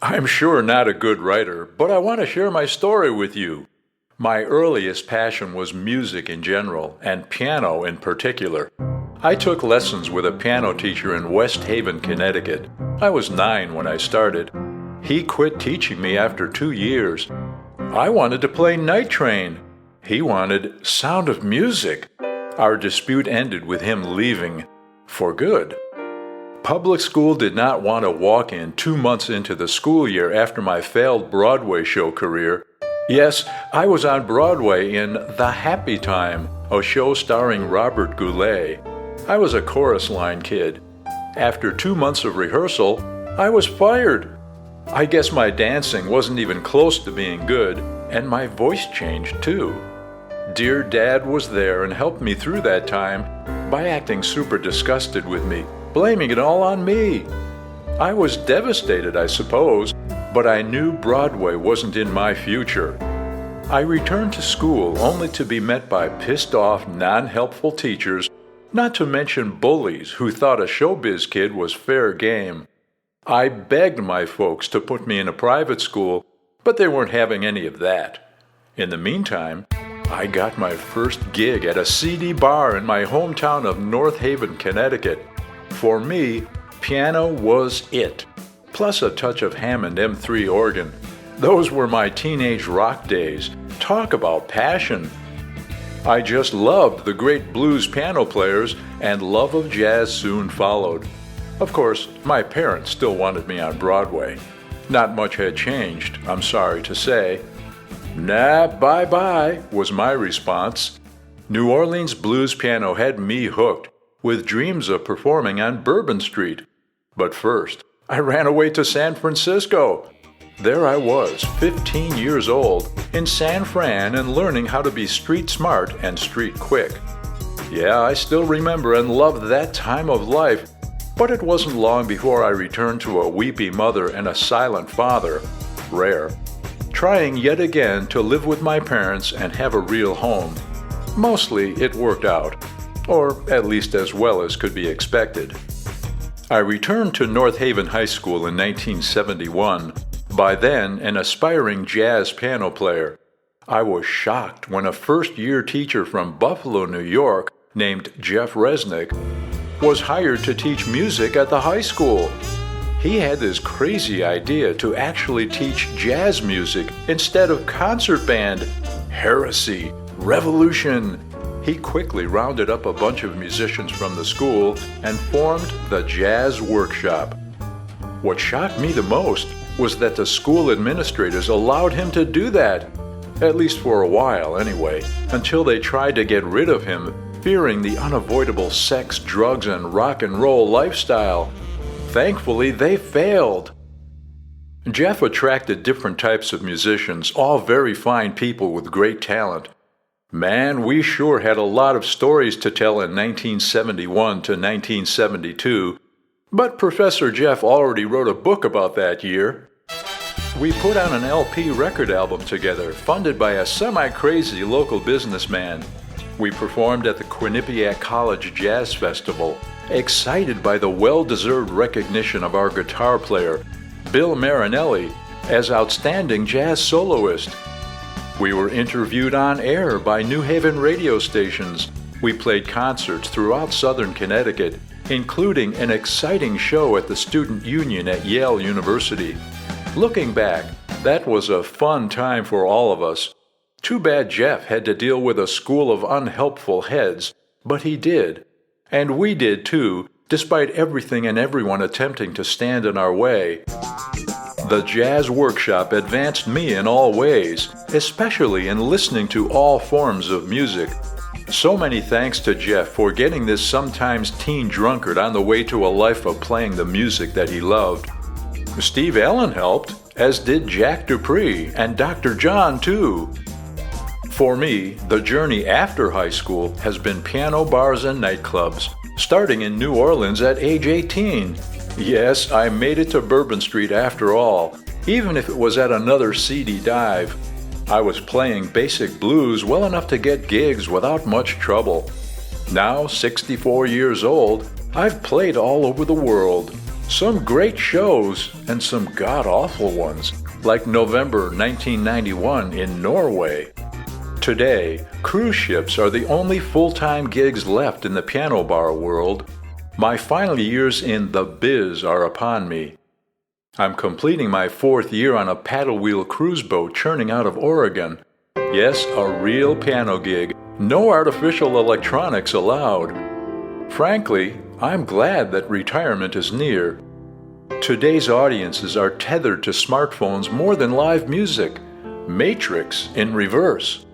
I'm sure not a good writer, but I want to share my story with you. My earliest passion was music in general, and piano in particular. I took lessons with a piano teacher in West Haven, Connecticut. I was 9 when I started. He quit teaching me after 2 years. I wanted to play Night Train. He wanted Sound of Music. Our dispute ended with him leaving for good. Public school did not want to walk in 2 months into the school year after my failed Broadway show career. Yes, I was on Broadway in The Happy Time, a show starring Robert Goulet. I was a chorus line kid. After 2 months of rehearsal, I was fired. I guess my dancing wasn't even close to being good, and my voice changed too. Dear Dad was there and helped me through that time by acting super disgusted with me, blaming it all on me. I was devastated, I suppose, but I knew Broadway wasn't in my future. I returned to school only to be met by pissed-off, non-helpful teachers, not to mention bullies who thought a showbiz kid was fair game. I begged my folks to put me in a private school, but they weren't having any of that. In the meantime, I got my first gig at a seedy bar in my hometown of North Haven, Connecticut. For me, piano was it, plus a touch of Hammond M3 organ. Those were my teenage rock days. Talk about passion. I just loved the great blues piano players, and love of jazz soon followed. Of course, my parents still wanted me on Broadway. Not much had changed, I'm sorry to say. Nah, bye-bye, was my response. New Orleans blues piano had me hooked, with dreams of performing on Bourbon Street. But first, I ran away to San Francisco. There I was, 15 years old, in San Fran and learning how to be street smart and street quick. Yeah, I still remember and love that time of life, but it wasn't long before I returned to a weepy mother and a silent father, rare, trying yet again to live with my parents and have a real home. Mostly it worked out, or at least as well as could be expected. I returned to North Haven High School in 1971, by then an aspiring jazz piano player. I was shocked when a first-year teacher from Buffalo, New York, named Jeff Resnick, was hired to teach music at the high school. He had this crazy idea to actually teach jazz music instead of concert band. Heresy, revolution. He quickly rounded up a bunch of musicians from the school and formed the Jazz Workshop. What shocked me the most was that the school administrators allowed him to do that, at least for a while anyway, until they tried to get rid of him, fearing the unavoidable sex, drugs, and rock and roll lifestyle. Thankfully, they failed. Jeff attracted different types of musicians, all very fine people with great talent. Man, we sure had a lot of stories to tell in 1971 to 1972, but Professor Jeff already wrote a book about that year. We put on an LP record album together, funded by a semi-crazy local businessman. We performed at the Quinnipiac College Jazz Festival, excited by the well-deserved recognition of our guitar player, Bill Marinelli, as outstanding jazz soloist. We were interviewed on air by New Haven radio stations. We played concerts throughout southern Connecticut, including an exciting show at the Student Union at Yale University. Looking back, that was a fun time for all of us. Too bad Jeff had to deal with a school of unhelpful heads, but he did. And we did too, despite everything and everyone attempting to stand in our way. The Jazz Workshop advanced me in all ways, especially in listening to all forms of music. So many thanks to Jeff for getting this sometimes teen drunkard on the way to a life of playing the music that he loved. Steve Allen helped, as did Jack Dupree and Dr. John too. For me, the journey after high school has been piano bars and nightclubs, starting in New Orleans at age 18. Yes, I made it to Bourbon Street after all, even if it was at another seedy dive. I was playing basic blues well enough to get gigs without much trouble. Now, 64 years old, I've played all over the world. Some great shows and some god-awful ones, like November 1991 in Norway. Today, cruise ships are the only full-time gigs left in the piano bar world. My final years in the biz are upon me. I'm completing my 4th year on a paddle wheel cruise boat churning out of Oregon. Yes, a real piano gig, no artificial electronics allowed. Frankly, I'm glad that retirement is near. Today's audiences are tethered to smartphones more than live music. Matrix in reverse.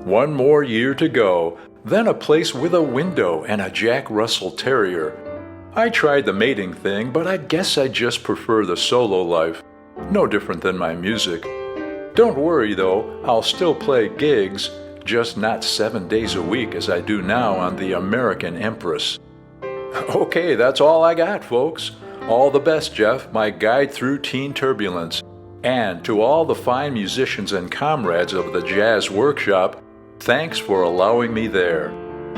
One more year to go, then a place with a window and a Jack Russell Terrier. I tried the mating thing, but I guess I just prefer the solo life. No different than my music. Don't worry though, I'll still play gigs, just not 7 days a week as I do now on the American Empress. Okay, that's all I got, folks. All the best, Jeff, my guide through teen turbulence. And to all the fine musicians and comrades of the Jazz Workshop, thanks for allowing me there.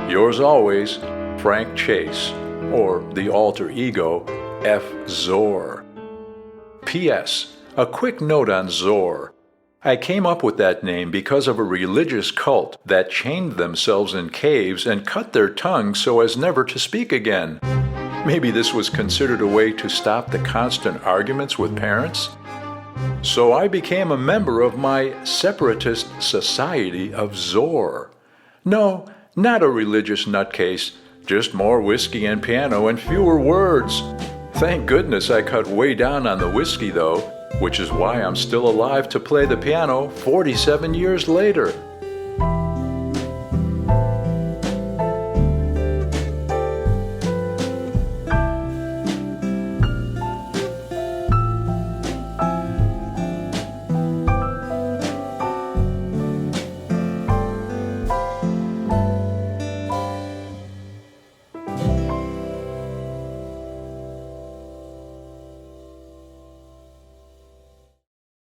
Yours always, Frank Chase, or the alter ego, F. Zoar. P.S. A quick note on Zoar. I came up with that name because of a religious cult that chained themselves in caves and cut their tongues so as never to speak again. Maybe this was considered a way to stop the constant arguments with parents? So I became a member of my Separatist Society of Zoar. No, not a religious nutcase, just more whiskey and piano and fewer words. Thank goodness I cut way down on the whiskey though, which is why I'm still alive to play the piano 47 years later.